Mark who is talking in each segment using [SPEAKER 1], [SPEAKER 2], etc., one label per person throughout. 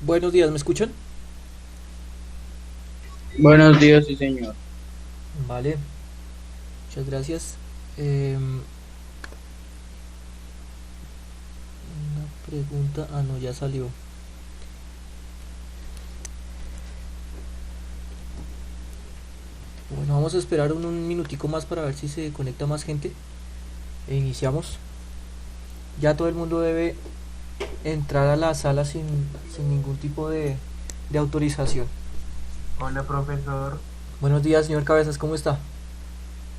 [SPEAKER 1] Buenos días, ¿me escuchan?
[SPEAKER 2] Buenos días, sí, señor.
[SPEAKER 1] Vale, muchas gracias. Una pregunta, no, ya salió. Bueno, vamos a esperar un minutico más para ver si se conecta más gente e iniciamos. Ya todo el mundo debe entrar a la sala sin ningún tipo de autorización.
[SPEAKER 3] Hola, profesor.
[SPEAKER 1] Buenos días, señor Cabezas, ¿cómo está?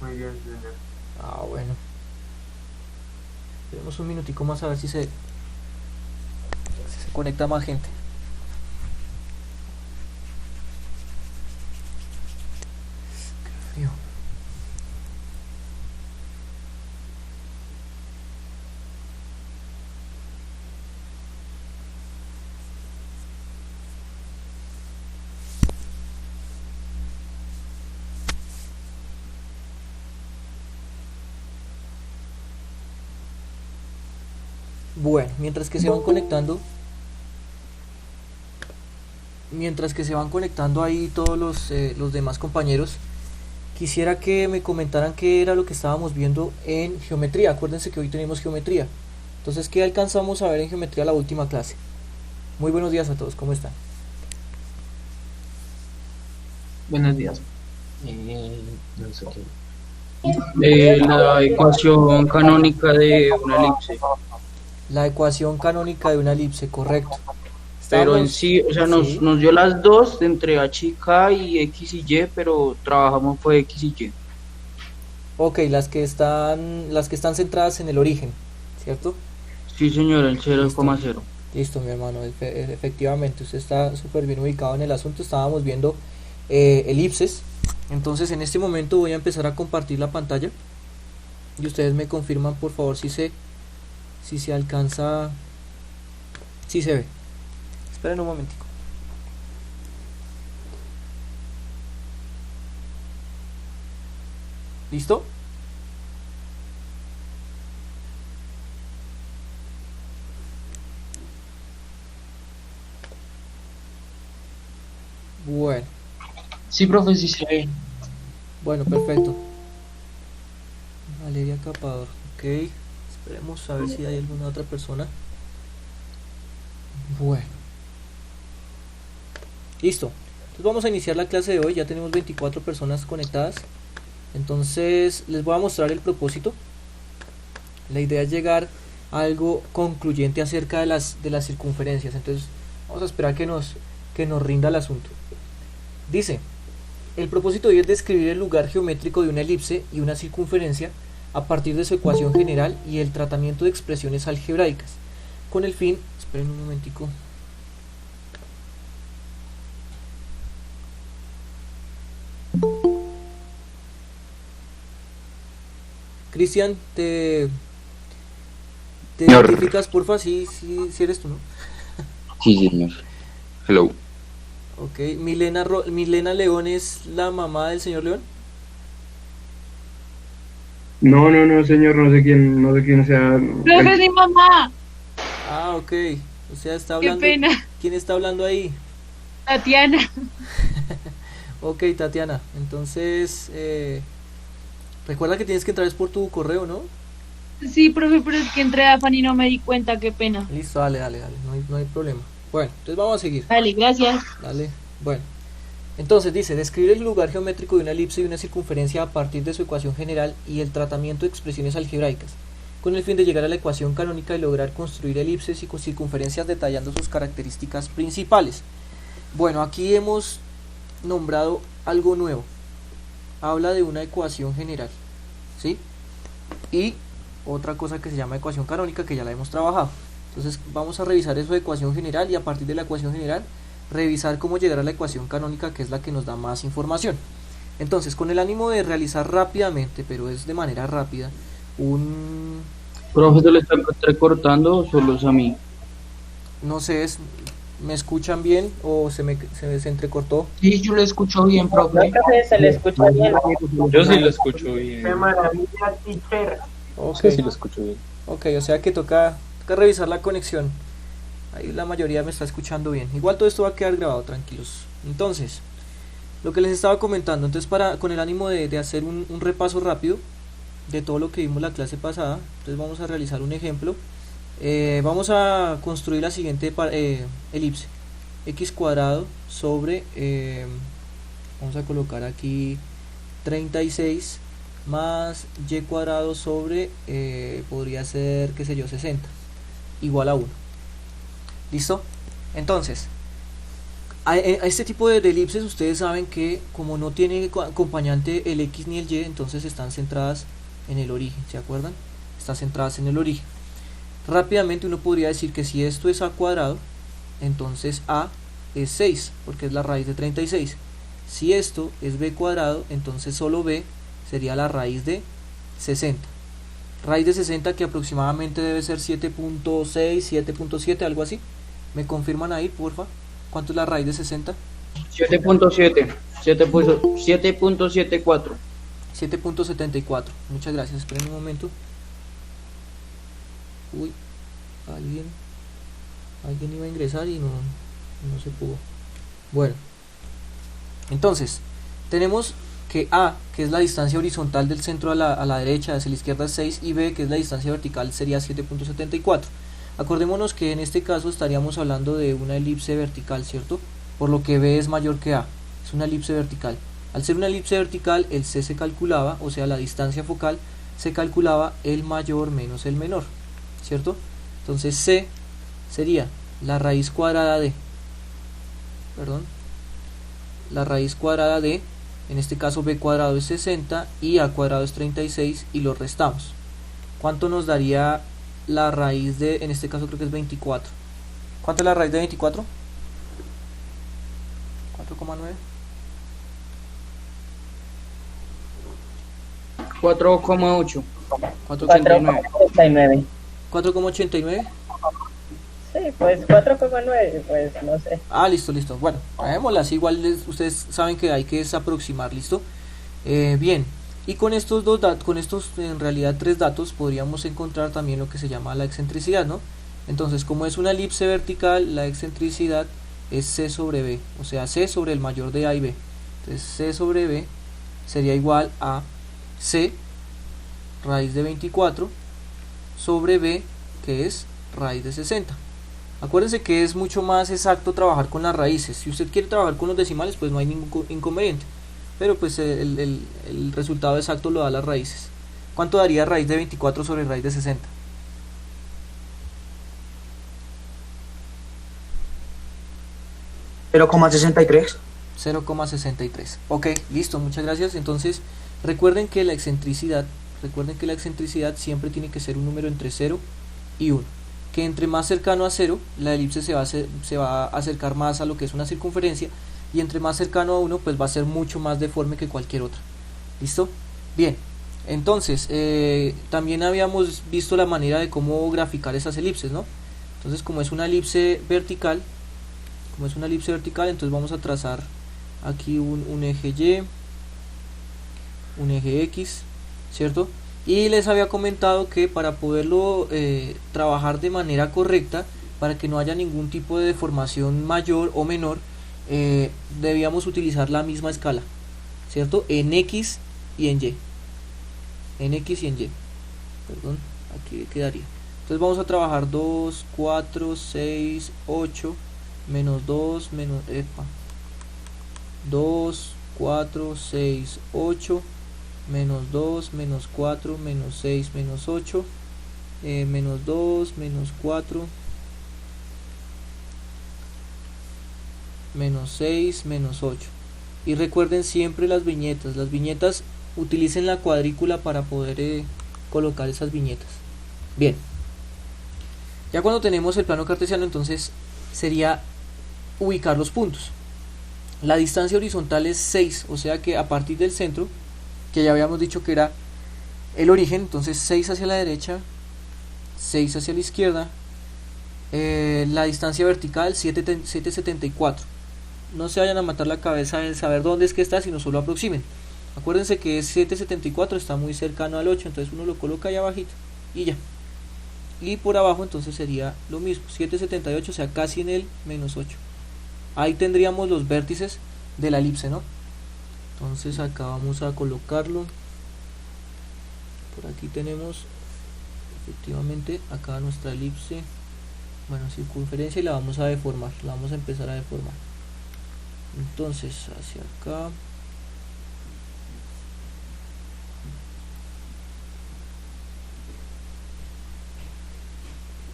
[SPEAKER 3] Muy bien, señor.
[SPEAKER 1] Bueno, esperemos un minutico más a ver si se conecta más gente. Qué frío. Bueno, mientras que se van conectando ahí todos los demás compañeros, quisiera que me comentaran qué era lo que estábamos viendo en geometría. Acuérdense que hoy tenemos geometría. Entonces, ¿qué alcanzamos a ver en geometría la última clase? Muy buenos días a todos, ¿cómo están?
[SPEAKER 4] Buenos días. No sé qué.
[SPEAKER 2] La ecuación canónica de una elipse.
[SPEAKER 1] La ecuación canónica de una elipse, correcto.
[SPEAKER 2] Pero en
[SPEAKER 1] Estábamos,
[SPEAKER 2] sí, o sea,
[SPEAKER 1] sí,
[SPEAKER 2] nos dio las dos entre h y k y x y y, pero trabajamos fue x y y.
[SPEAKER 1] ok, las que están centradas en el origen, ¿cierto?
[SPEAKER 2] Sí, señor, el
[SPEAKER 1] Listo,
[SPEAKER 2] 0,0.
[SPEAKER 1] listo, mi hermano, efectivamente, usted está súper bien ubicado en el asunto. Estábamos viendo elipses. Entonces, en este momento voy a empezar a compartir la pantalla y ustedes me confirman, por favor, si se alcanza, si se ve. Esperen un momentico. ¿Listo? Bueno,
[SPEAKER 4] Sí, profe, sí se ve.
[SPEAKER 1] bueno, perfecto. Valeria Capador, ok. Esperemos a ver si hay alguna otra persona. Bueno, listo. Entonces vamos a iniciar la clase de hoy. Ya tenemos 24 personas conectadas. Entonces les voy a mostrar el propósito. La idea es llegar a algo concluyente acerca de las circunferencias. Entonces vamos a esperar que nos rinda el asunto. Dice, el propósito de hoy es describir el lugar geométrico de una elipse y una circunferencia a partir de su ecuación general y el tratamiento de expresiones algebraicas, con el fin, esperen un momentico, Cristian, te
[SPEAKER 5] Señor,
[SPEAKER 1] identificas porfa, si eres tú, ¿no?
[SPEAKER 5] sí, señor. Hello.
[SPEAKER 1] Ok, Milena León es la mamá del señor León.
[SPEAKER 3] No, no, no, señor, no sé quién sea.
[SPEAKER 6] Profe, es mi mamá.
[SPEAKER 1] Ok, o sea, está
[SPEAKER 6] Qué
[SPEAKER 1] hablando,
[SPEAKER 6] pena.
[SPEAKER 1] ¿quién está hablando ahí?
[SPEAKER 6] Tatiana.
[SPEAKER 1] Ok, Tatiana, entonces, recuerda que tienes que entrar es por tu correo, ¿no?
[SPEAKER 6] Sí, profe, pero es que entré a Fanny y no me di cuenta, qué pena.
[SPEAKER 1] Listo, dale, dale, dale, no hay problema. Bueno, entonces vamos a seguir,
[SPEAKER 6] Dale, gracias.
[SPEAKER 1] dale, bueno. Entonces dice, describir el lugar geométrico de una elipse y una circunferencia a partir de su ecuación general y el tratamiento de expresiones algebraicas, con el fin de llegar a la ecuación canónica y lograr construir elipses y circunferencias detallando sus características principales. Bueno, aquí hemos nombrado algo nuevo. Habla de una ecuación general, ¿sí? Y otra cosa que se llama ecuación canónica, que ya la hemos trabajado. Entonces vamos a revisar eso de ecuación general y a partir de la ecuación general revisar cómo llegar a la ecuación canónica, que es la que nos da más información. Entonces, con el ánimo de realizar rápidamente, pero es de manera rápida, un,
[SPEAKER 2] Profe, ¿se le está recortando o solo es a mí?
[SPEAKER 1] no sé, ¿me escuchan bien o se entrecortó?
[SPEAKER 4] Sí, yo lo escucho bien, profe.
[SPEAKER 7] Se le escucha bien.
[SPEAKER 8] Yo sí lo escucho bien.
[SPEAKER 1] Ok,
[SPEAKER 8] Sí, sí lo escucho bien.
[SPEAKER 1] ok, o sea que toca revisar la conexión. Ahí la mayoría me está escuchando bien. Igual todo esto va a quedar grabado, tranquilos. Entonces, lo que les estaba comentando, entonces con el ánimo de hacer un repaso rápido de todo lo que vimos la clase pasada, entonces vamos a realizar un ejemplo. Vamos a construir la siguiente elipse: x cuadrado sobre, vamos a colocar aquí 36 más y cuadrado sobre, podría ser, qué sé yo, 60, igual a 1. ¿Listo? Entonces, a este tipo de elipses ustedes saben que como no tiene acompañante el x ni el y, entonces están centradas en el origen, ¿se acuerdan? Están centradas en el origen. Rápidamente uno podría decir que si esto es a cuadrado, entonces a es 6, porque es la raíz de 36. Si esto es b cuadrado, entonces solo b sería la raíz de 60. Raíz de 60 que aproximadamente debe ser 7.6, 7.7, algo así. ¿Me confirman ahí, porfa? ¿Cuánto es la raíz de 60?
[SPEAKER 2] 7.7, 7.74.
[SPEAKER 1] 7.74. Muchas gracias. Esperen un momento. Uy, alguien iba a ingresar y no se pudo. Bueno, entonces tenemos que A, que es la distancia horizontal del centro a la derecha, hacia la izquierda es 6, y B, que es la distancia vertical, sería 7.74. Acordémonos que en este caso estaríamos hablando de una elipse vertical, ¿cierto? Por lo que B es mayor que A, es una elipse vertical. Al ser una elipse vertical, el C se calculaba, o sea la distancia focal, se calculaba el mayor menos el menor, ¿cierto? Entonces C sería la raíz cuadrada de, la raíz cuadrada de, en este caso b cuadrado es 60 y a cuadrado es 36, y lo restamos. ¿Cuánto nos daría la raíz de, en este caso creo que es 24? ¿Cuánto es la raíz de 24? 4,9.
[SPEAKER 2] 4,8.
[SPEAKER 7] 4,89.
[SPEAKER 1] 4,89.
[SPEAKER 7] Sí, pues 4,9, pues no sé.
[SPEAKER 1] Ah, listo. Bueno, hagámosla así, igual ustedes saben que hay que aproximar, ¿listo? Bien, y con estos en realidad 3 datos podríamos encontrar también lo que se llama la excentricidad, ¿no? Entonces, como es una elipse vertical, la excentricidad es C sobre B, o sea, C sobre el mayor de A y B. Entonces, C sobre B sería igual a C raíz de 24 sobre B, que es raíz de 60. Acuérdense que es mucho más exacto trabajar con las raíces. Si usted quiere trabajar con los decimales, pues no hay ningún inconveniente, pero pues el resultado exacto lo da las raíces. ¿Cuánto daría raíz de 24 sobre raíz de 60?
[SPEAKER 9] ¿0,63?
[SPEAKER 1] 0,63. Ok, listo, muchas gracias. Entonces recuerden que la excentricidad siempre tiene que ser un número entre 0 y 1, que entre más cercano a 0 la elipse se va a acercar más a lo que es una circunferencia, y entre más cercano a 1 pues va a ser mucho más deforme que cualquier otra. ¿Listo? Bien, entonces también habíamos visto la manera de cómo graficar esas elipses, ¿no? Entonces, como es una elipse vertical, entonces vamos a trazar aquí un eje Y, un eje X, ¿cierto? Y les había comentado que para poderlo trabajar de manera correcta, para que no haya ningún tipo de deformación mayor o menor, debíamos utilizar la misma escala, ¿cierto? En X y en Y. En X y en Y. Perdón, aquí quedaría. Entonces vamos a trabajar 2, 4, 6, 8, menos 2, menos 2, 4, 6, 8, menos 2, menos 4, menos 6, menos 8, menos 2, menos 4, menos 6, menos 8. Y recuerden siempre las viñetas utilicen la cuadrícula para poder colocar esas viñetas. Bien, ya cuando tenemos el plano cartesiano, entonces sería ubicar los puntos. La distancia horizontal es 6, o sea que a partir del centro, que ya habíamos dicho que era el origen, entonces 6 hacia la derecha, 6 hacia la izquierda. La distancia vertical 774. No se vayan a matar la cabeza en saber dónde es que está, sino solo aproximen. Acuérdense que es 774, está muy cercano al 8, entonces uno lo coloca ahí abajito y ya. Y por abajo entonces sería lo mismo, 778, o sea casi en el menos 8. Ahí tendríamos los vértices de la elipse, ¿no? Entonces acá vamos a colocarlo. Por aquí tenemos efectivamente acá nuestra elipse, bueno, circunferencia, y la vamos a deformar, la vamos a empezar a deformar. Entonces hacia acá,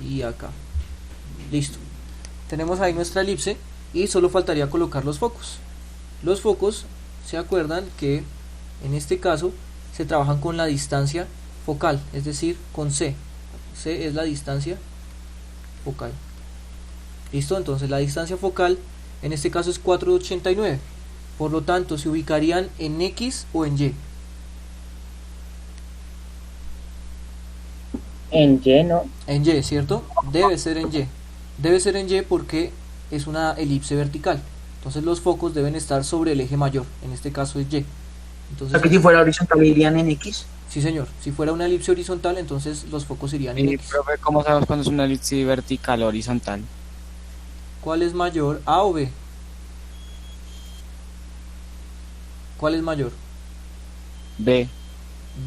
[SPEAKER 1] y acá, listo. Tenemos ahí nuestra elipse y solo faltaría colocar los focos. Los focos, se acuerdan que en este caso se trabajan con la distancia focal, es decir, con C. C es la distancia focal. Listo, entonces la distancia focal en este caso es 4,89. Por lo tanto, se ubicarían en X o en Y.
[SPEAKER 7] En lleno.
[SPEAKER 1] En Y, ¿cierto? Debe ser en Y. Debe ser en Y porque es una elipse vertical. Entonces los focos deben estar sobre el eje mayor. En este caso es Y. Entonces,
[SPEAKER 4] Aquí si fuera horizontal irían en X.
[SPEAKER 1] sí, señor. Si fuera una elipse horizontal, entonces los focos irían en
[SPEAKER 9] Y,
[SPEAKER 1] X.
[SPEAKER 9] profe, ¿cómo sabemos cuándo es una elipse vertical o horizontal?
[SPEAKER 1] ¿Cuál es mayor? ¿A o B? ¿Cuál es mayor?
[SPEAKER 9] B.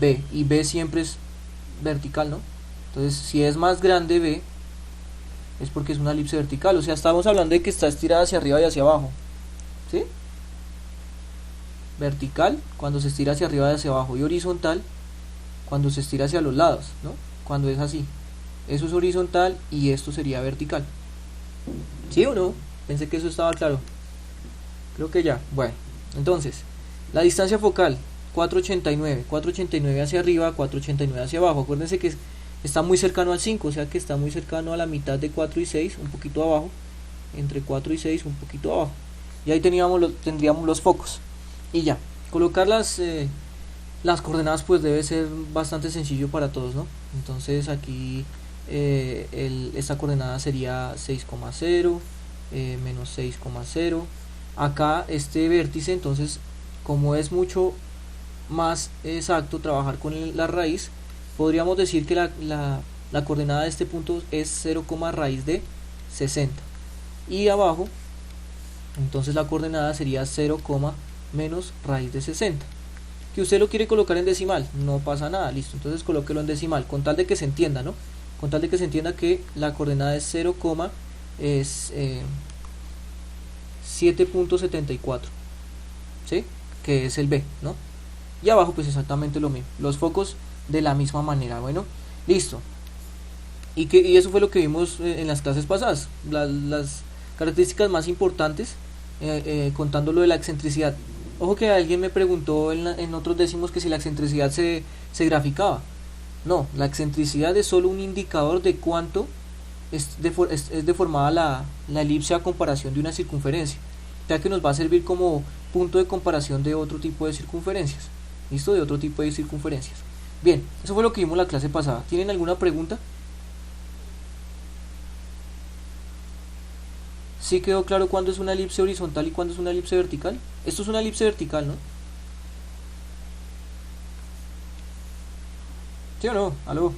[SPEAKER 1] B. Y B siempre es vertical, ¿no? Entonces, si es más grande B, es porque es una elipse vertical. O sea, estamos hablando de que está estirada hacia arriba y hacia abajo. ¿Sí? Vertical, cuando se estira hacia arriba y hacia abajo. Y horizontal, cuando se estira hacia los lados, ¿no? Cuando es así. Eso es horizontal y esto sería vertical. ¿Sí o no? Pensé que eso estaba claro. Creo que ya. Bueno, entonces, la distancia focal, 4,89. 4,89 hacia arriba, 4,89 hacia abajo. Acuérdense que está muy cercano al 5, o sea que está muy cercano a la mitad de 4 y 6, un poquito abajo. Entre 4 y 6, un poquito abajo. Y ahí tendríamos los focos. Y ya, colocar las coordenadas pues debe ser bastante sencillo para todos, ¿no? Entonces aquí esta coordenada sería 6,0, menos 6,0. Acá este vértice, entonces como es mucho más exacto trabajar con la raíz, podríamos decir que la coordenada de este punto es 0, raíz de 60. Y abajo, entonces la coordenada sería 0, menos raíz de 60. Que usted lo quiere colocar en decimal, no pasa nada, listo. Entonces colóquelo en decimal, con tal de que se entienda, ¿no? Con tal de que se entienda que la coordenada es 0, es 7,74, ¿sí? Que es el B, ¿no? Y abajo pues exactamente lo mismo, los focos de la misma manera. Bueno, listo. Y eso fue lo que vimos en las clases pasadas, las características más importantes, contando lo de la excentricidad. Ojo que alguien me preguntó en otros décimos que si la excentricidad se graficaba. No, la excentricidad es solo un indicador de cuánto es deformada la elipse a comparación de una circunferencia, ya que nos va a servir como punto de comparación de otro tipo de circunferencias. ¿Listo? De otro tipo de circunferencias. Bien, eso fue lo que vimos la clase pasada. ¿Tienen alguna pregunta? ¿Sí quedó claro cuándo es una elipse horizontal y cuándo es una elipse vertical? Esto es una elipse vertical, ¿no? ¿Sí o no? ¿Aló?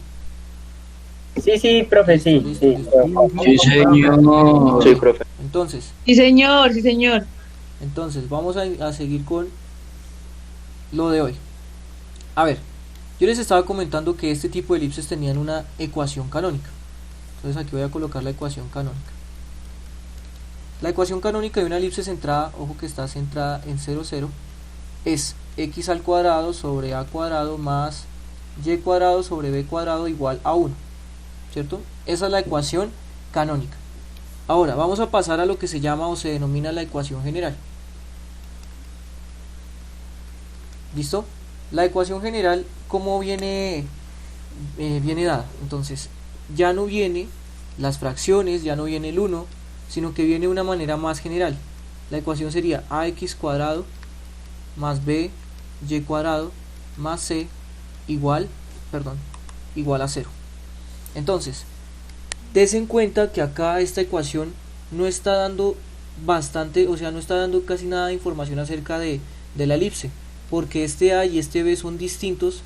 [SPEAKER 7] Sí, profe, sí.
[SPEAKER 1] Listo,
[SPEAKER 7] Sí,
[SPEAKER 1] listo.
[SPEAKER 2] Sí, señor.
[SPEAKER 8] Sí, profe.
[SPEAKER 1] Entonces,
[SPEAKER 6] Sí, señor, sí, señor.
[SPEAKER 1] vamos a seguir con lo de hoy. A ver, yo les estaba comentando que este tipo de elipses tenían una ecuación canónica. Entonces aquí voy a colocar la ecuación canónica. La ecuación canónica de una elipse centrada, ojo que está centrada en 0, 0, es x al cuadrado sobre a cuadrado más y cuadrado sobre b cuadrado igual a 1, ¿cierto? Esa es la ecuación canónica. Ahora vamos a pasar a lo que se llama o se denomina la ecuación general. ¿Listo? La ecuación general, ¿cómo viene dada? Entonces, ya no viene las fracciones, ya no viene el 1, sino que viene de una manera más general. la ecuación sería ax cuadrado más b y cuadrado más c igual a 0. Entonces, des en cuenta que acá esta ecuación no está dando bastante, o sea, no está dando casi nada de información acerca de la elipse, porque este a y este b son distintos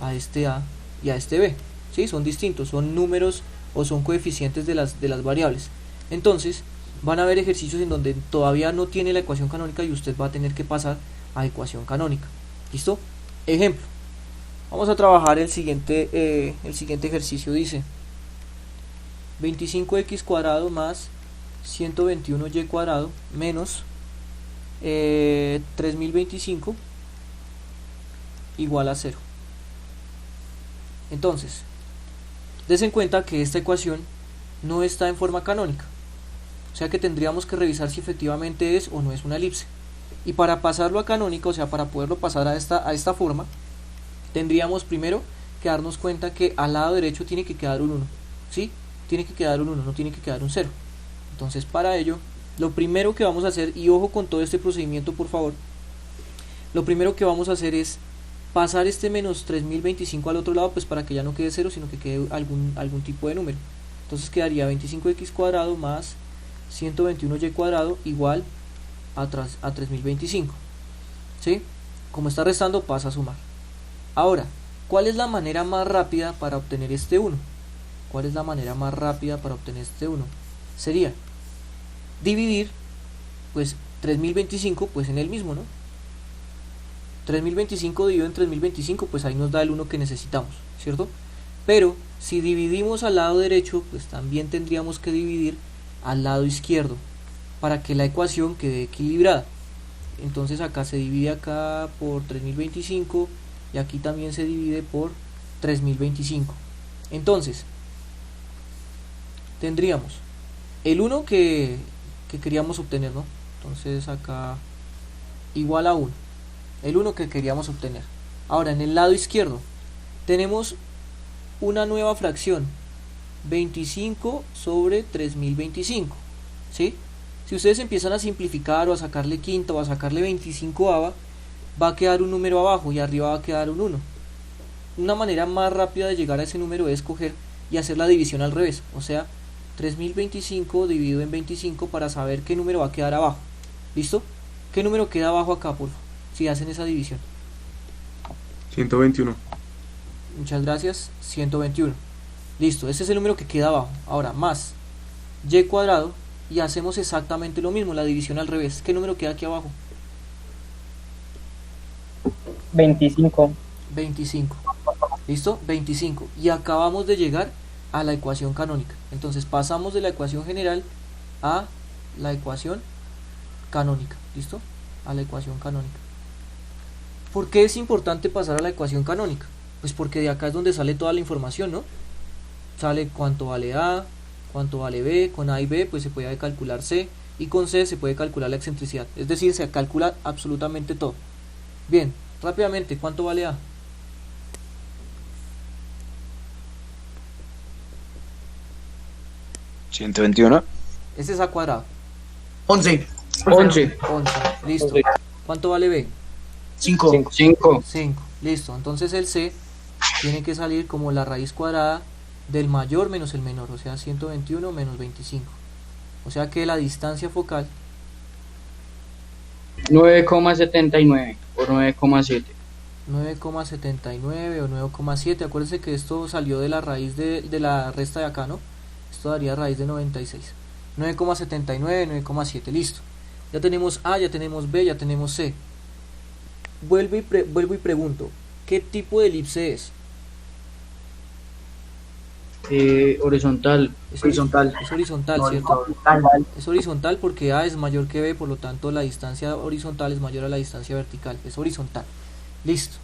[SPEAKER 1] a este a y a este b, ¿sí? Son distintos, son números o son coeficientes de las variables. Entonces, van a haber ejercicios en donde todavía no tiene la ecuación canónica y usted va a tener que pasar a ecuación canónica. ¿Listo? Ejemplo. Vamos a trabajar el siguiente ejercicio. Dice 25x cuadrado más 121y cuadrado menos 3025 igual a 0. Entonces, des en cuenta que esta ecuación no está en forma canónica, o sea que tendríamos que revisar si efectivamente es o no es una elipse. Y para pasarlo a canónica, o sea, para poderlo pasar a esta forma, tendríamos primero que darnos cuenta que al lado derecho tiene que quedar un 1, ¿sí? Tiene que quedar un 1, no tiene que quedar un 0. Entonces, para ello, lo primero que vamos a hacer, y ojo con todo este procedimiento por favor, lo primero que vamos a hacer es pasar este menos 3025 al otro lado, pues para que ya no quede 0, sino que quede algún tipo de número. Entonces quedaría 25x cuadrado más 121y cuadrado igual a 3025, ¿sí? Como está restando, pasa a sumar. Ahora, ¿cuál es la manera más rápida para obtener este 1? ¿Cuál es la manera más rápida para obtener este 1? Sería dividir, pues, 3025, pues, en el mismo, ¿no? 3025 dividido en 3025, pues ahí nos da el 1 que necesitamos, ¿cierto? Pero, si dividimos al lado derecho, pues también tendríamos que dividir al lado izquierdo, para que la ecuación quede equilibrada. Entonces acá se divide acá por 3025, y aquí también se divide por 3025. Entonces, tendríamos el 1 que queríamos obtener, ¿no? Entonces acá igual a 1, el 1 que queríamos obtener. Ahora en el lado izquierdo tenemos una nueva fracción, 25 sobre 3025, ¿sí? Si ustedes empiezan a simplificar o a sacarle quinta o a sacarle 25ava, va a quedar un número abajo y arriba va a quedar un 1. Una manera más rápida de llegar a ese número es coger y hacer la división al revés, o sea, 3025 dividido en 25 para saber qué número va a quedar abajo. ¿Listo? ¿Qué número queda abajo acá, por favor? Si hacen esa división.
[SPEAKER 10] 121.
[SPEAKER 1] Muchas gracias, 121. Listo, ese es el número que queda abajo. Ahora, más y cuadrado, y hacemos exactamente lo mismo, la división al revés. ¿Qué número queda aquí abajo?
[SPEAKER 7] 25.
[SPEAKER 1] 25. ¿Listo? 25. Y acabamos de llegar a la ecuación canónica. Entonces pasamos de la ecuación general a la ecuación canónica. ¿Listo? A la ecuación canónica. ¿Por qué es importante pasar a la ecuación canónica? Pues porque de acá es donde sale toda la información, ¿no? Sale cuánto vale A, cuánto vale B, con A y B pues se puede calcular C, y con C se puede calcular la excentricidad, es decir, se calcula absolutamente todo. Bien, rápidamente, ¿cuánto vale A?
[SPEAKER 5] ¿121?
[SPEAKER 1] Este es A cuadrado.
[SPEAKER 4] 11.
[SPEAKER 2] 11.
[SPEAKER 1] 11, listo. ¿Cuánto vale B?
[SPEAKER 4] 5.
[SPEAKER 2] 5.
[SPEAKER 1] 5, listo. Entonces el C tiene que salir como la raíz cuadrada del mayor menos el menor, o sea 121 menos 25. O sea que la distancia focal
[SPEAKER 2] 9,79 o 9,7.
[SPEAKER 1] 9,79 o 9,7. Acuérdense que esto salió de la raíz de la resta de acá, ¿no? Esto daría raíz de 96. 9,79, 9,7, listo. Ya tenemos A, ya tenemos B, ya tenemos C. Vuelvo y pregunto, ¿qué tipo de elipse es?
[SPEAKER 2] Horizontal.
[SPEAKER 1] Es
[SPEAKER 4] Horizontal.
[SPEAKER 1] Es horizontal, ¿cierto?
[SPEAKER 4] Horizontal.
[SPEAKER 1] Es horizontal porque A es mayor que B, por lo tanto la distancia horizontal es mayor a la distancia vertical. Es horizontal. Listo.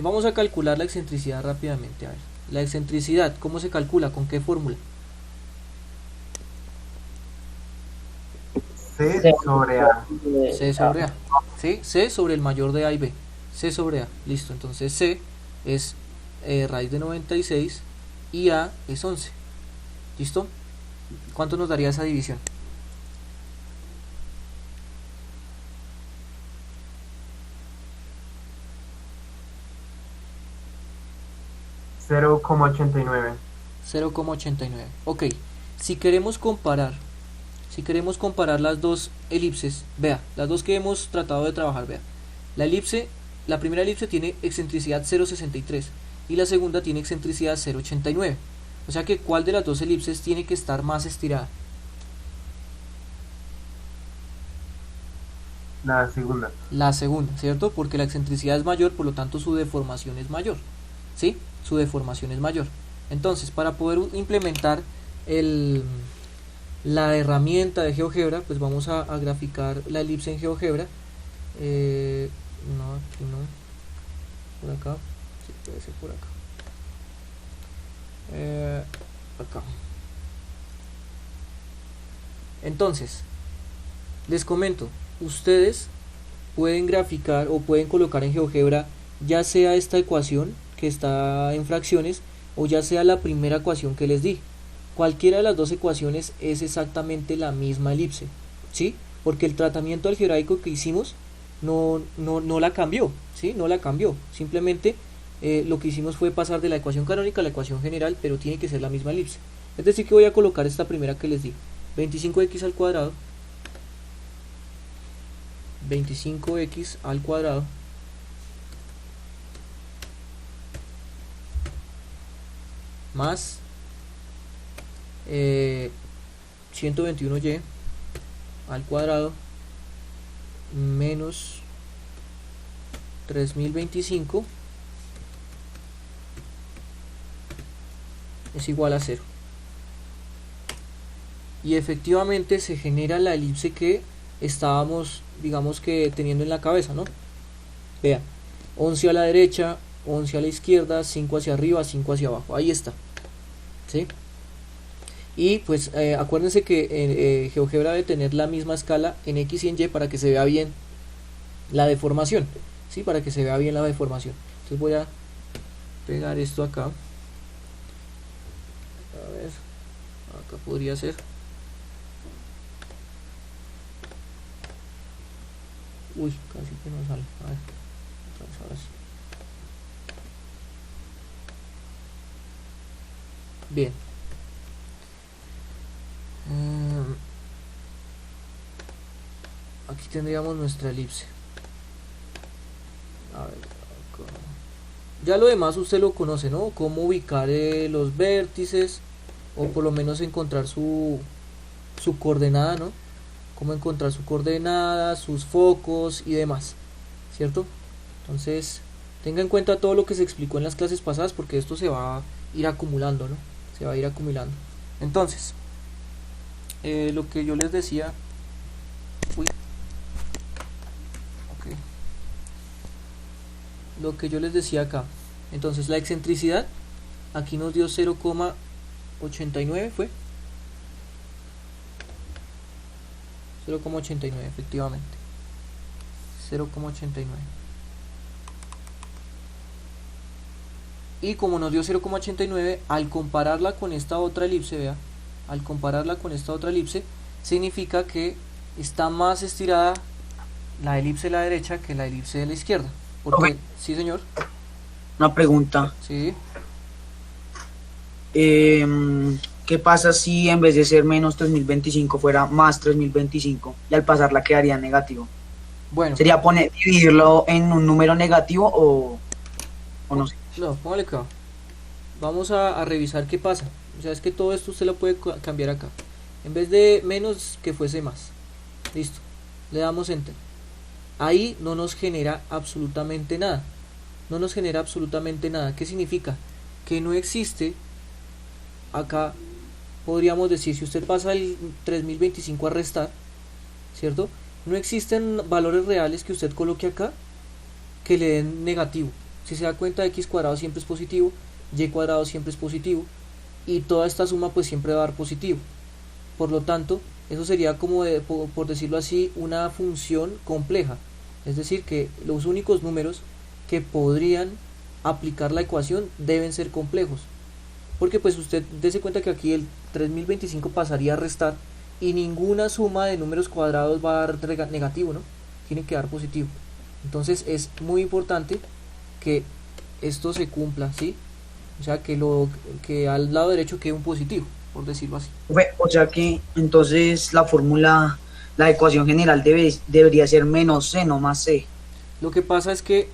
[SPEAKER 1] Vamos a calcular la excentricidad rápidamente. A ver. La excentricidad, ¿cómo se calcula? ¿Con qué fórmula?
[SPEAKER 4] C sobre A.
[SPEAKER 1] C sobre A. ¿Sí? C sobre el mayor de A y B. C sobre A. Listo. Entonces C es raíz de 96 y A es 11. ¿Listo? ¿Cuánto nos daría esa división?
[SPEAKER 4] 0,89.
[SPEAKER 1] 0,89. Ok, si queremos comparar las dos elipses, vea, las dos que hemos tratado de trabajar, vea. La primera elipse tiene excentricidad 0,63 y la segunda tiene excentricidad 0,89. O sea que ¿cuál de las dos elipses tiene que estar más estirada?
[SPEAKER 4] La segunda.
[SPEAKER 1] La segunda, ¿cierto? Porque la excentricidad es mayor, por lo tanto su deformación es mayor. ¿Sí? Su deformación es mayor. Entonces, para poder implementar la herramienta de GeoGebra, pues vamos a graficar la elipse en GeoGebra. No, aquí no. Por acá. Sí, puede ser por acá. Acá. Entonces, les comento, ustedes pueden graficar o pueden colocar en GeoGebra ya sea esta ecuación que está en fracciones o ya sea la primera ecuación que les di. Cualquiera de las dos ecuaciones es exactamente la misma elipse, ¿sí? Porque el tratamiento algebraico que hicimos no la cambió, ¿sí? No la cambió, simplemente lo que hicimos fue pasar de la ecuación canónica a la ecuación general, pero tiene que ser la misma elipse. Es decir que voy a colocar esta primera que les di, 25x al cuadrado, 25x al cuadrado más 121y al cuadrado menos 3025 es igual a 0. Y efectivamente se genera la elipse que estábamos, digamos que teniendo en la cabeza, ¿no? Vean, 11 a la derecha, 11 a la izquierda, 5 hacia arriba, 5 hacia abajo. Ahí está, ¿sí? Y pues acuérdense que GeoGebra debe tener la misma escala en X y en Y para que se vea bien la deformación, ¿sí? Para que se vea bien la deformación. Entonces voy a pegar esto acá. A ver, acá podría ser. Uy, casi que no sale. A ver, ahora sí. Bien. Aquí tendríamos nuestra elipse. A ver, acá. Ya lo demás usted lo conoce, ¿no? Cómo ubicar los vértices, o por lo menos encontrar su coordenada, ¿no? Cómo encontrar su coordenada, sus focos y demás, ¿cierto? Entonces, tenga en cuenta todo lo que se explicó en las clases pasadas, porque esto se va a ir acumulando, ¿no? Se va a ir acumulando. Entonces, lo que yo les decía, lo que yo les decía acá, entonces la excentricidad aquí nos dio 0,89, fue 0,89, efectivamente, 0,89. Y como nos dio 0,89, al compararla con esta otra elipse, vea, al compararla con esta otra elipse, significa que está más estirada la elipse de la derecha que la elipse de la izquierda. Porque,
[SPEAKER 2] Okay.
[SPEAKER 1] Sí, señor.
[SPEAKER 2] Una pregunta.
[SPEAKER 1] Sí.
[SPEAKER 2] ¿Qué pasa si en vez de ser menos 3025 fuera más 3025 y al pasarla quedaría negativo?
[SPEAKER 1] Bueno.
[SPEAKER 2] ¿Sería dividirlo en un número negativo o no sé?
[SPEAKER 1] No, póngale acá. Vamos a revisar qué pasa. O sea, es que todo esto usted lo puede cambiar acá. En vez de menos, que fuese más. Listo. Le damos enter. Ahí no nos genera absolutamente nada. No nos genera absolutamente nada. ¿Qué significa? Que no existe. Acá podríamos decir, si usted pasa el 3025 a restar, ¿cierto? No existen valores reales que usted coloque acá que le den negativo. Si se da cuenta, x cuadrado siempre es positivo, y cuadrado siempre es positivo, y toda esta suma pues siempre va a dar positivo. Por lo tanto, eso sería como, por decirlo así, una función compleja. Es decir, que los únicos números que podrían aplicar la ecuación deben ser complejos. Porque pues usted dése cuenta que aquí el 3025 pasaría a restar y ninguna suma de números cuadrados va a dar negativo, ¿no? Tiene que dar positivo. Entonces es muy importante que esto se cumpla, ¿sí? O sea, que al lado derecho quede un positivo, por decirlo así.
[SPEAKER 2] O sea que entonces la fórmula, la ecuación general debería ser menos c, no más c.
[SPEAKER 1] Lo que pasa es que,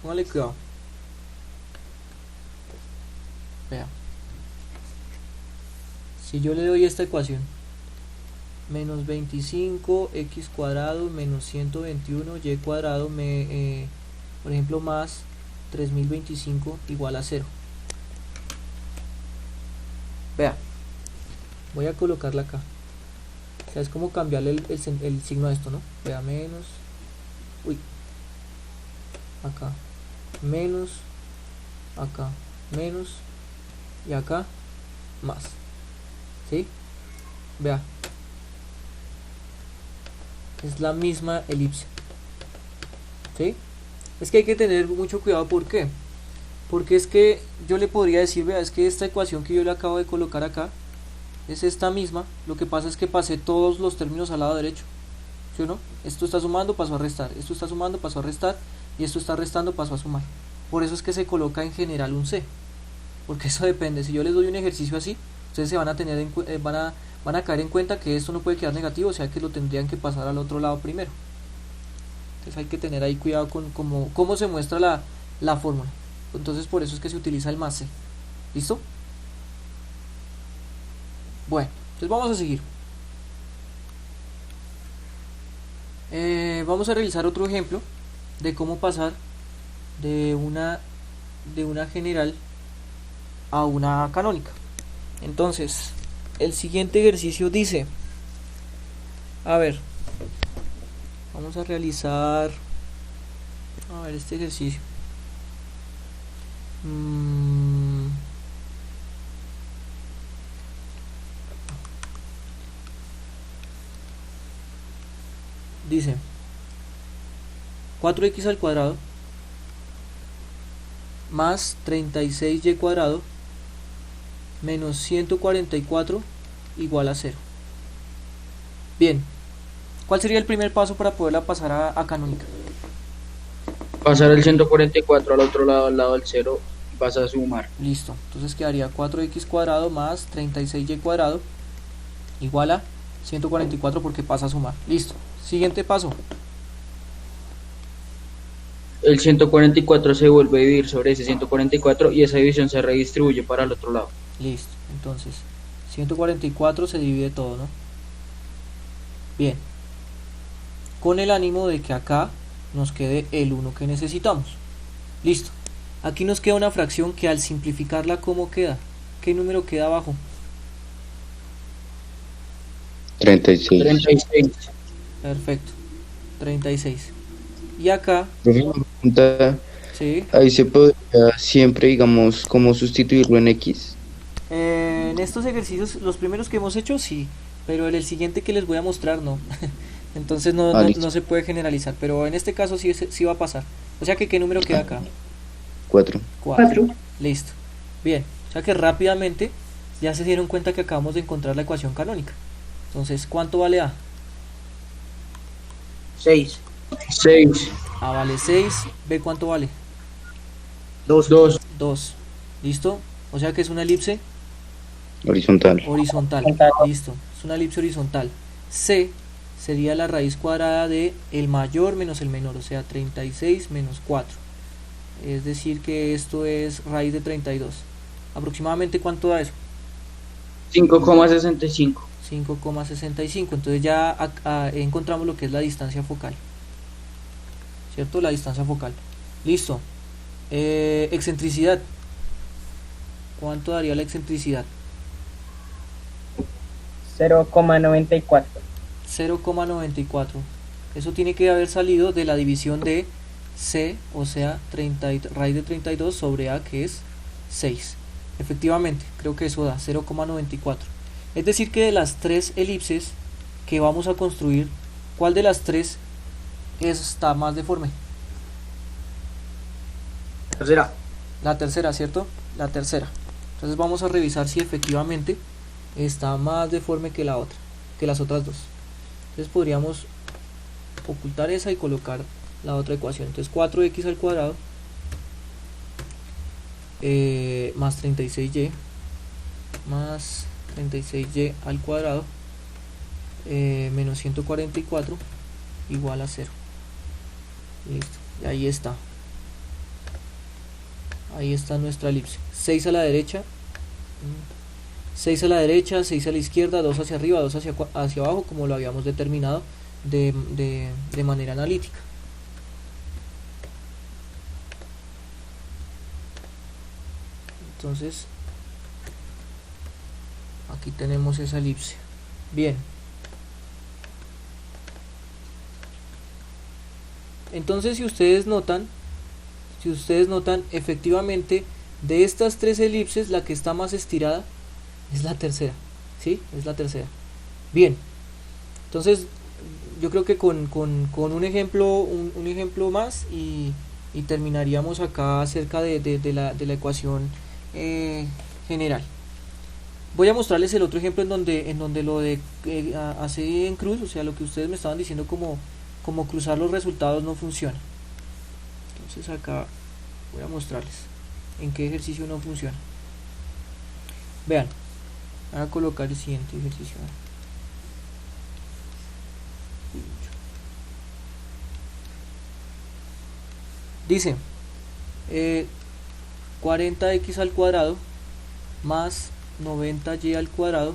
[SPEAKER 1] póngale cuidado. Vea. Si yo le doy esta ecuación, menos 25 x cuadrado menos 121 y cuadrado, por ejemplo, más 3025 igual a 0. Vea, voy a colocarla acá. O sea, es como cambiarle el signo a esto, ¿no? Vea, menos, uy, acá, menos, acá, menos, y acá, más. ¿Sí? Vea, es la misma elipse. ¿Sí? Es que hay que tener mucho cuidado. ¿Por qué? Porque es que yo le podría decir, vea, es que esta ecuación que yo le acabo de colocar acá es esta misma. Lo que pasa es que pasé todos los términos al lado derecho, ¿sí o no? Esto está sumando, pasó a restar. Esto está sumando, pasó a restar. Y esto está restando, pasó a sumar. Por eso es que se coloca en general un C. Porque eso depende. Si yo les doy un ejercicio así, ustedes se van a tener van a caer en cuenta que esto no puede quedar negativo, o sea que lo tendrían que pasar al otro lado primero. Entonces hay que tener ahí cuidado con cómo se muestra la fórmula. Entonces por eso es que se utiliza el más C. ¿Listo? Bueno, entonces vamos a seguir. Vamos a realizar otro ejemplo de cómo pasar de una general a una canónica. Entonces, el siguiente ejercicio dice, a ver, vamos a realizar, este ejercicio. Dice 4x al cuadrado más 36y cuadrado menos 144 igual a 0. Bien, ¿cuál sería el primer paso para poderla pasar a canónica?
[SPEAKER 4] Pasar el 144 al otro lado, al lado del 0, y vas a sumar.
[SPEAKER 1] Listo, entonces quedaría 4x cuadrado más 36y cuadrado igual a 144 porque pasa a sumar. Listo, siguiente paso.
[SPEAKER 4] El 144 se vuelve a dividir sobre ese 144 y esa división se redistribuye para el otro lado.
[SPEAKER 1] Listo, entonces 144 se divide todo, ¿no? Bien, con el ánimo de que acá nos quede el 1 que necesitamos. Listo, aquí nos queda una fracción que al simplificarla, ¿cómo queda? ¿Qué número queda abajo?
[SPEAKER 5] 36.
[SPEAKER 4] 36.
[SPEAKER 1] Perfecto, 36. Y acá,
[SPEAKER 5] Profe, una pregunta,
[SPEAKER 1] ¿sí?
[SPEAKER 5] ahí se podría siempre, digamos, cómo sustituirlo en X.
[SPEAKER 1] En estos ejercicios, los primeros que hemos hecho, sí, pero en el siguiente que les voy a mostrar, no. Entonces
[SPEAKER 5] Listo.
[SPEAKER 1] no se puede generalizar, pero en este caso sí va a pasar. O sea que, ¿qué número queda acá?
[SPEAKER 5] 4.
[SPEAKER 1] 4. Listo. Bien, o sea que rápidamente ya se dieron cuenta que acabamos de encontrar la ecuación canónica. Entonces, ¿cuánto vale A?
[SPEAKER 2] 6,
[SPEAKER 4] 6.
[SPEAKER 1] A vale 6, B ¿cuánto vale?
[SPEAKER 2] 2,
[SPEAKER 4] 2.
[SPEAKER 1] 2. ¿Listo? O sea que es una elipse
[SPEAKER 5] Horizontal.
[SPEAKER 1] horizontal. Listo, es una elipse horizontal. C sería la raíz cuadrada de el mayor menos el menor, o sea 36 menos 4. Es decir que esto es raíz de 32. ¿Aproximadamente cuánto da eso?
[SPEAKER 4] 5,65.
[SPEAKER 1] 5,65. Entonces ya encontramos lo que es la distancia focal, ¿cierto? La distancia focal. Listo. Excentricidad. ¿Cuánto daría la excentricidad?
[SPEAKER 7] 0,94.
[SPEAKER 1] 0,94. Eso tiene que haber salido de la división de C, o sea, raíz de 32 sobre A, que es 6. Efectivamente, creo que eso da 0,94. Es decir que de las tres elipses que vamos a construir, ¿cuál de las tres está más deforme?
[SPEAKER 2] tercera.
[SPEAKER 1] La tercera, ¿cierto? La tercera. Entonces vamos a revisar si efectivamente está más deforme que la otra, que las otras dos. Entonces podríamos ocultar esa y colocar la otra ecuación. Entonces 4x al cuadrado más 36y al cuadrado menos 144 igual a 0. Listo, y ahí está. Ahí está nuestra elipse. 6 a la derecha, 6 a la derecha, 6 a la izquierda, 2 hacia arriba, 2 hacia abajo, como lo habíamos determinado de manera analítica. Entonces, aquí tenemos esa elipse. Bien. Entonces, si ustedes notan, efectivamente, de estas tres elipses, la que está más estirada es la tercera. ¿Sí? Es la tercera. Bien. Entonces, yo creo que con un ejemplo más y terminaríamos acá acerca de la ecuación general. Voy a mostrarles el otro ejemplo en donde lo de hacer en cruz, o sea, lo que ustedes me estaban diciendo como cruzar los resultados no funciona. Entonces acá voy a mostrarles en qué ejercicio no funciona. Vean, voy a colocar el siguiente ejercicio. Dice 40x al cuadrado más 90y al cuadrado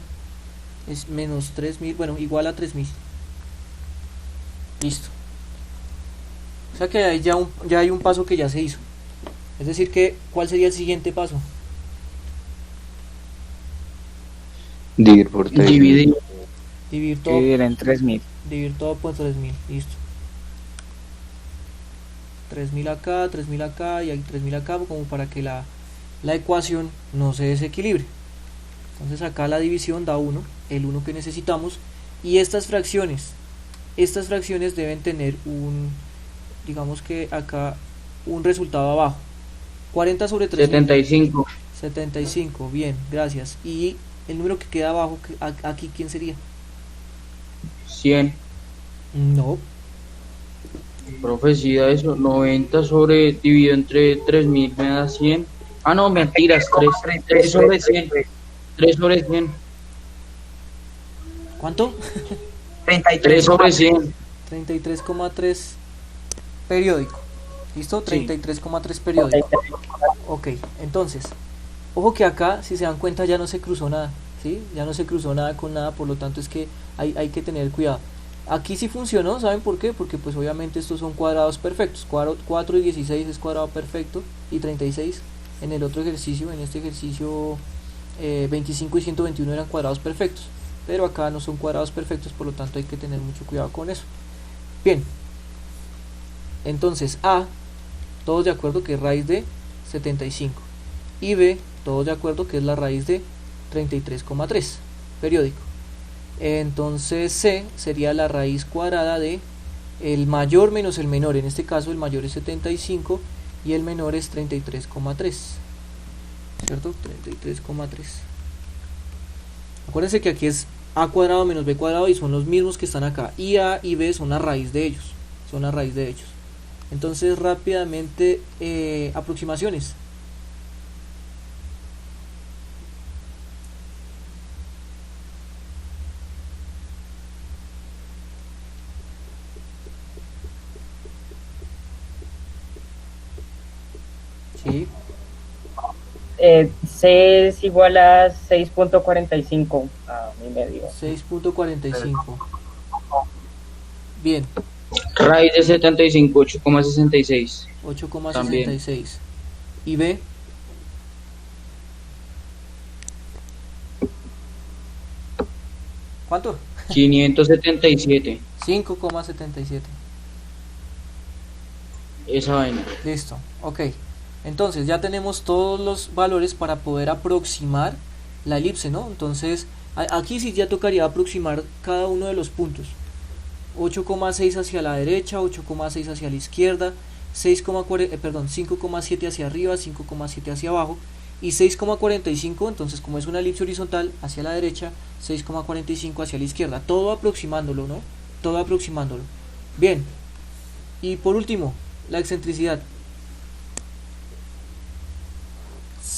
[SPEAKER 1] es menos 3000, bueno, igual a 3000. Listo. O sea que ahí ya hay un paso que ya se hizo. Es decir que, ¿cuál sería el siguiente paso?
[SPEAKER 5] Dividir por 3.
[SPEAKER 4] Dividir.
[SPEAKER 9] Dividir en 3000.
[SPEAKER 1] Dividir todo por 3000. Listo. 3000 acá y hay 3000 acá, como para que la ecuación no se desequilibre. Entonces acá la división da 1, el 1 que necesitamos, y estas fracciones deben tener digamos que acá un resultado abajo. 40 sobre 3000. 75, bien, gracias. Y el número que queda abajo, aquí, ¿quién sería?
[SPEAKER 4] 100.
[SPEAKER 1] No.
[SPEAKER 4] Profe, si da eso, 90 sobre dividido entre 3000 me da 100. Ah, no, mentiras, 3 sobre 100. 3 sobre 100.
[SPEAKER 1] ¿Cuánto?
[SPEAKER 4] 3 sobre 100.
[SPEAKER 1] 33,3 periódico. ¿Listo? 33,3 periódico. Ok, entonces, ojo que acá, si se dan cuenta, ya no se cruzó nada. ¿Sí? Ya no se cruzó nada con nada, por lo tanto es que hay que tener cuidado. Aquí sí funcionó, ¿saben por qué? Porque pues obviamente estos son cuadrados perfectos. 4 y 16 es cuadrado perfecto y 36 en el otro ejercicio, en este ejercicio 25 y 121 eran cuadrados perfectos. Pero acá no son cuadrados perfectos, por lo tanto hay que tener mucho cuidado con eso. Bien, entonces A, todos de acuerdo que es raíz de 75, y B, todos de acuerdo que es la raíz de 33,3 periódico. Entonces C sería la raíz cuadrada de el mayor menos el menor. En este caso el mayor es 75 y el menor es 33,3, ¿cierto? 33,3. Acuérdense que aquí es a cuadrado menos b cuadrado y son los mismos que están acá, y a y b son la raíz de ellos, Entonces rápidamente aproximaciones. Sí.
[SPEAKER 7] C es igual a 6.45 a mi medio.
[SPEAKER 1] 6.45. Bien.
[SPEAKER 4] Raíz de 75, 8,66.
[SPEAKER 1] 8,66. ¿Y B? ¿Cuánto?
[SPEAKER 4] 577.
[SPEAKER 1] 5,77.
[SPEAKER 4] Esa vaina.
[SPEAKER 1] Listo. Ok. Entonces ya tenemos todos los valores para poder aproximar la elipse, ¿no? Entonces aquí sí ya tocaría aproximar cada uno de los puntos. 8,6 hacia la derecha, 8,6 hacia la izquierda, 5,7 hacia arriba, 5,7 hacia abajo y 6,45, entonces como es una elipse horizontal, hacia la derecha, 6,45 hacia la izquierda, todo aproximándolo, ¿no? Todo aproximándolo. Bien, y por último, la excentricidad.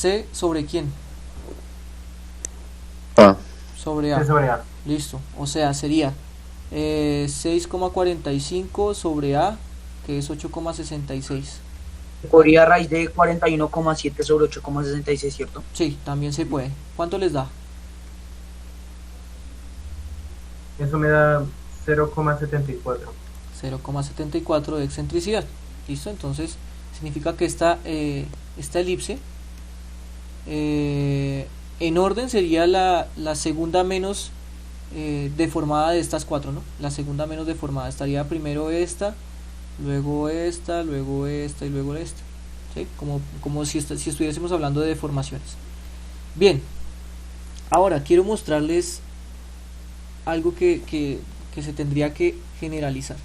[SPEAKER 1] C sobre quién?
[SPEAKER 5] A.
[SPEAKER 1] Sobre A. Listo. O sea, sería 6,45 sobre A, que es 8,66.
[SPEAKER 2] Podría raíz de 41,7 sobre 8,66, ¿cierto?
[SPEAKER 1] Sí, también se puede. ¿Cuánto les da?
[SPEAKER 3] Eso me da 0,74.
[SPEAKER 1] 0,74 de excentricidad. ¿Listo? Entonces, significa que esta elipse en orden sería la segunda menos deformada de estas cuatro, ¿no? La segunda menos deformada. Estaría primero esta, luego esta, luego esta y luego esta. ¿Sí? Como si estuviésemos hablando de deformaciones. Bien, ahora quiero mostrarles algo que se tendría que generalizar.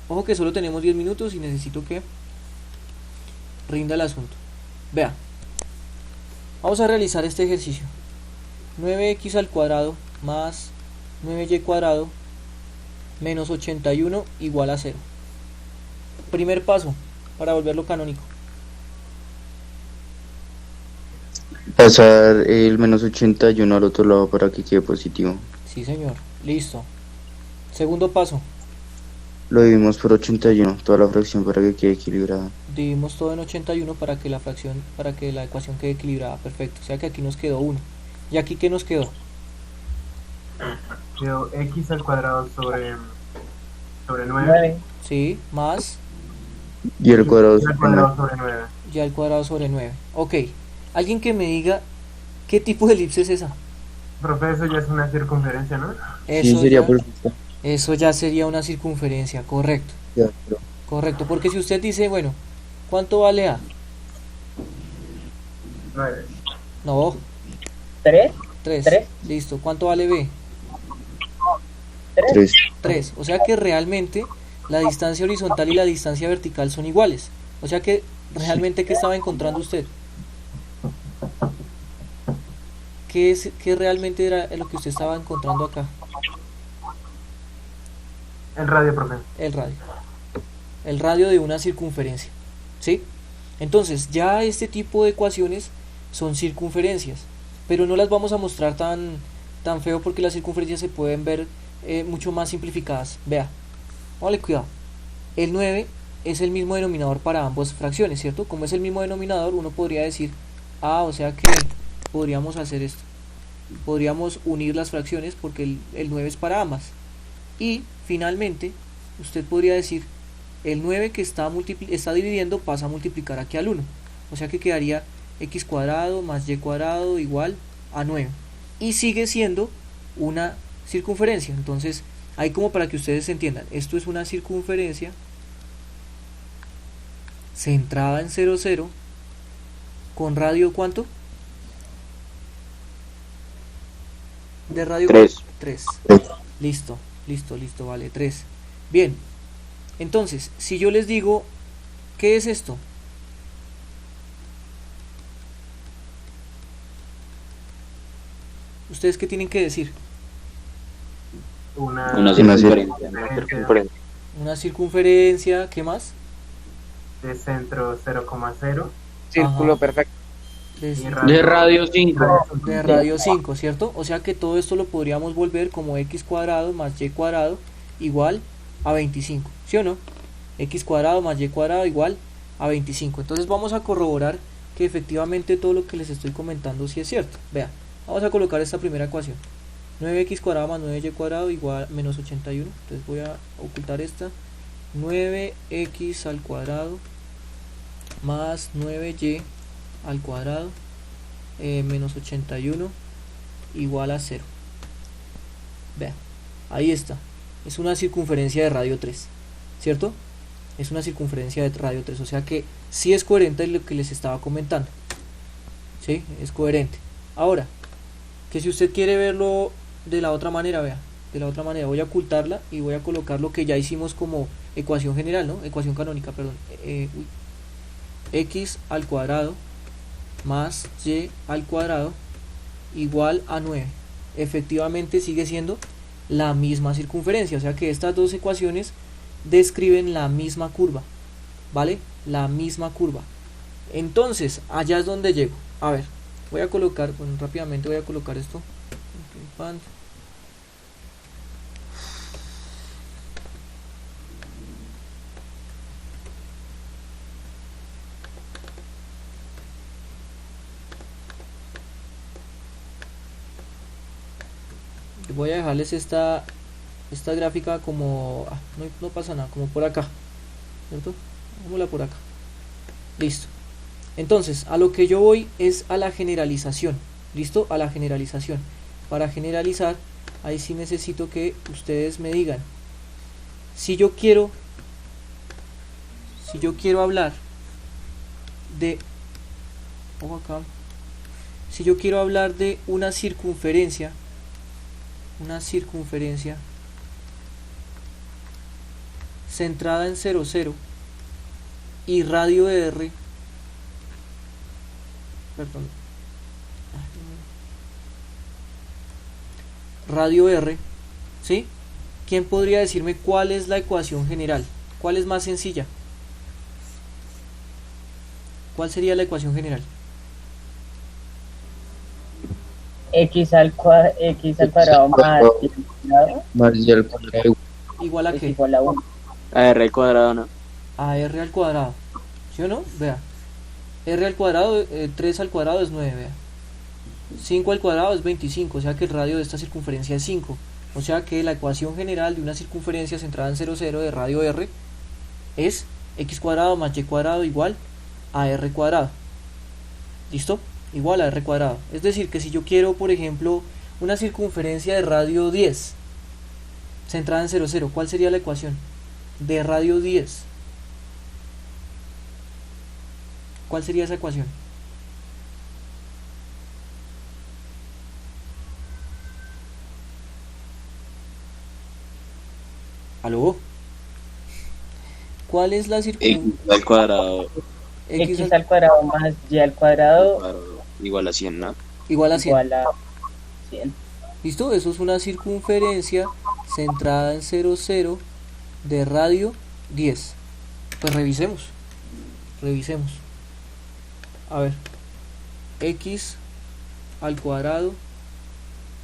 [SPEAKER 1] Ojo que solo tenemos 10 minutos y necesito que rinda el asunto. Vea, vamos a realizar este ejercicio. 9x al cuadrado más 9y cuadrado menos 81 igual a 0. Primer paso para volverlo canónico.
[SPEAKER 5] Pasar el menos 81 al otro lado para que quede positivo.
[SPEAKER 1] Sí, señor. Listo. Segundo paso.
[SPEAKER 5] Lo dividimos por 81, toda la fracción para que quede equilibrada.
[SPEAKER 1] Dividimos todo en 81 para que la ecuación quede equilibrada. Perfecto. O sea que aquí nos quedó 1. ¿Y aquí qué nos quedó?
[SPEAKER 3] Quedó x al cuadrado sobre 9.
[SPEAKER 1] Sí, más
[SPEAKER 5] Y el cuadrado
[SPEAKER 3] Y al cuadrado sobre 9.
[SPEAKER 1] y al cuadrado sobre 9. Ok. Alguien que me diga qué tipo de elipse es esa.
[SPEAKER 3] Profe, eso ya es una circunferencia, ¿no?
[SPEAKER 5] Sí, sería perfecto.
[SPEAKER 1] Eso ya sería una circunferencia, correcto.
[SPEAKER 5] Ya, pero
[SPEAKER 1] Correcto, porque si usted dice, bueno, ¿cuánto vale A?
[SPEAKER 3] 9.
[SPEAKER 1] No,
[SPEAKER 7] 3.
[SPEAKER 1] 3.
[SPEAKER 7] ¿Tres?
[SPEAKER 1] Listo. ¿Cuánto vale B?
[SPEAKER 5] 3.
[SPEAKER 1] 3. O sea que realmente la distancia horizontal y la distancia vertical son iguales. O sea que realmente, ¿qué estaba encontrando usted? ¿Qué realmente era lo que usted estaba encontrando acá?
[SPEAKER 3] El radio, profe.
[SPEAKER 1] El radio de una circunferencia, ¿sí? Entonces ya este tipo de ecuaciones son circunferencias, pero no las vamos a mostrar tan feo porque las circunferencias se pueden ver mucho más simplificadas. Vea, vale, cuidado. El 9 es el mismo denominador para ambas fracciones, ¿cierto? Como es el mismo denominador, uno podría decir, o sea que podríamos hacer esto. Podríamos unir las fracciones porque el 9 es para ambas. Y finalmente, usted podría decir, el 9 que está dividiendo pasa a multiplicar aquí al 1. O sea que quedaría x cuadrado más y cuadrado igual a 9. Y sigue siendo una circunferencia. Entonces, ahí como para que ustedes entiendan, esto es una circunferencia centrada en 0, 0, con radio ¿cuánto? De radio
[SPEAKER 5] 3.
[SPEAKER 1] 3. Listo, vale, 3. Bien, entonces, si yo les digo, ¿qué es esto? ¿Ustedes qué tienen que decir?
[SPEAKER 3] Una
[SPEAKER 8] circunferencia.
[SPEAKER 1] Una circunferencia, ¿qué más?
[SPEAKER 3] de centro 0,0.
[SPEAKER 9] Círculo perfecto.
[SPEAKER 4] De radio 5.
[SPEAKER 1] De radio 5, ¿cierto? O sea que todo esto lo podríamos volver como x cuadrado más y cuadrado igual a 25, ¿sí o no? X cuadrado más y cuadrado igual a 25. Entonces vamos a corroborar que efectivamente todo lo que les estoy comentando sí es cierto. Vean, vamos a colocar esta primera ecuación. 9x cuadrado más 9y cuadrado igual a menos 81. Entonces voy a ocultar esta. 9x al cuadrado más 9y al cuadrado menos 81 igual a 0. Vean, ahí está. Es una circunferencia de radio 3, ¿cierto? Es una circunferencia de radio 3, o sea que sí es coherente lo que les estaba comentando. ¿Sí? Es coherente. Ahora, que si usted quiere verlo de la otra manera, vea, de la otra manera voy a ocultarla y voy a colocar lo que ya hicimos como ecuación general, ¿no? Ecuación canónica, perdón. X al cuadrado más y al cuadrado igual a 9. Efectivamente sigue siendo la misma circunferencia, o sea que estas dos ecuaciones describen la misma curva, ¿vale? La misma curva. Entonces, allá es donde llego. A ver, voy a colocar, bueno, rápidamente voy a colocar esto. Voy a dejarles esta gráfica como no pasa nada, como por acá, ¿cierto? Vámonos por acá. Listo. Entonces, a lo que yo voy es a la generalización. ¿Listo? A la generalización. Para generalizar, ahí sí necesito que ustedes me digan. Si yo quiero hablar de si yo quiero hablar de una circunferencia centrada en 0, 0 y radio R, perdón, radio R, ¿sí? ¿Quién podría decirme cuál es la ecuación general? ¿Cuál es más sencilla? ¿Cuál sería la ecuación general?
[SPEAKER 7] X al cuadrado más y al cuadrado.
[SPEAKER 4] Más y al cuadrado.
[SPEAKER 1] ¿Igual a
[SPEAKER 7] Es
[SPEAKER 1] qué?
[SPEAKER 7] igual a 1.
[SPEAKER 8] A R al cuadrado, ¿no?
[SPEAKER 1] A R al cuadrado. ¿Sí o no? Vea. R al cuadrado, 3 al cuadrado es 9, vea. 5 al cuadrado es 25, o sea que el radio de esta circunferencia es 5. O sea que la ecuación general de una circunferencia centrada en 0, 0 de radio R es x cuadrado más y cuadrado igual a r cuadrado. ¿Listo? Igual a r cuadrado. Es decir, que si yo quiero, por ejemplo, una circunferencia de radio 10 centrada en 0, 0, ¿cuál sería la ecuación? De radio 10. ¿Cuál sería esa ecuación? ¿Aló? ¿Cuál es la circunferencia?
[SPEAKER 8] X al cuadrado
[SPEAKER 7] X al cuadrado más y al cuadrado
[SPEAKER 8] igual a 100, ¿no?
[SPEAKER 1] Igual a 100.
[SPEAKER 7] igual a 100.
[SPEAKER 1] ¿Listo? Eso es una circunferencia centrada en 0, 0 de radio 10. Pues revisemos. A ver. X al cuadrado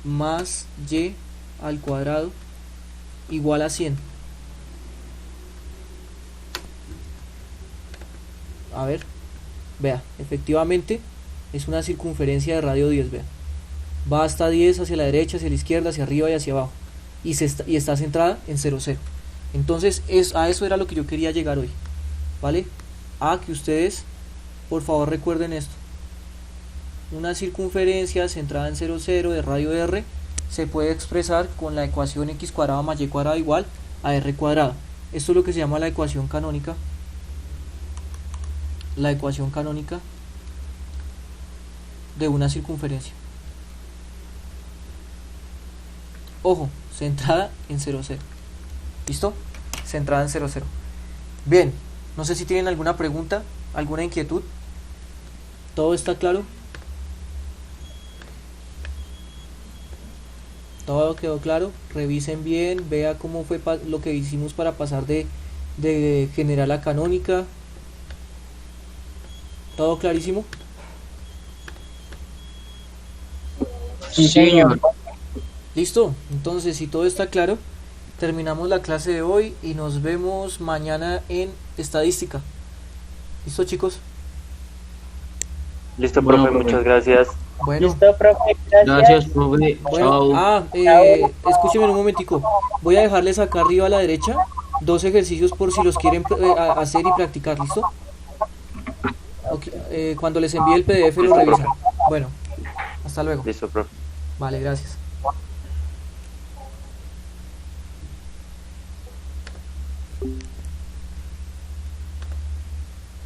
[SPEAKER 1] más y al cuadrado igual a 100. A ver. Vea, efectivamente es una circunferencia de radio 10, vea. Va hasta 10 hacia la derecha, hacia la izquierda, hacia arriba y hacia abajo. Y está centrada en 0, 0. Entonces a eso era lo que yo quería llegar hoy. ¿Vale? A que ustedes por favor recuerden esto. Una circunferencia centrada en 0, 0 de radio R se puede expresar con la ecuación x cuadrado más y cuadrado igual a r cuadrado. Esto es lo que se llama la ecuación canónica. La ecuación canónica de una circunferencia. Ojo, centrada en 0, 0. ¿Listo? Centrada en 0, 0. Bien, no sé si tienen alguna pregunta, alguna inquietud. ¿Todo está claro? Todo quedó claro. Revisen bien, vea cómo fue lo que hicimos para pasar de general a canónica. ¿Todo clarísimo?
[SPEAKER 7] Sí, señor.
[SPEAKER 1] Listo, entonces si todo está claro, terminamos la clase de hoy y nos vemos mañana en estadística. ¿Listo, chicos?
[SPEAKER 8] Listo, profe,
[SPEAKER 4] Bueno,
[SPEAKER 8] muchas gracias.
[SPEAKER 1] Bueno,
[SPEAKER 7] Listo, profe,
[SPEAKER 4] Gracias, profe.
[SPEAKER 1] bueno,
[SPEAKER 4] Chao.
[SPEAKER 1] escúchenme un momentico. Voy a dejarles acá arriba a la derecha 2 ejercicios por si los quieren hacer y practicar, ¿listo? Okay, cuando les envíe el PDF lo revisan. Bueno, hasta luego.
[SPEAKER 8] Listo, profe.
[SPEAKER 1] Vale, gracias.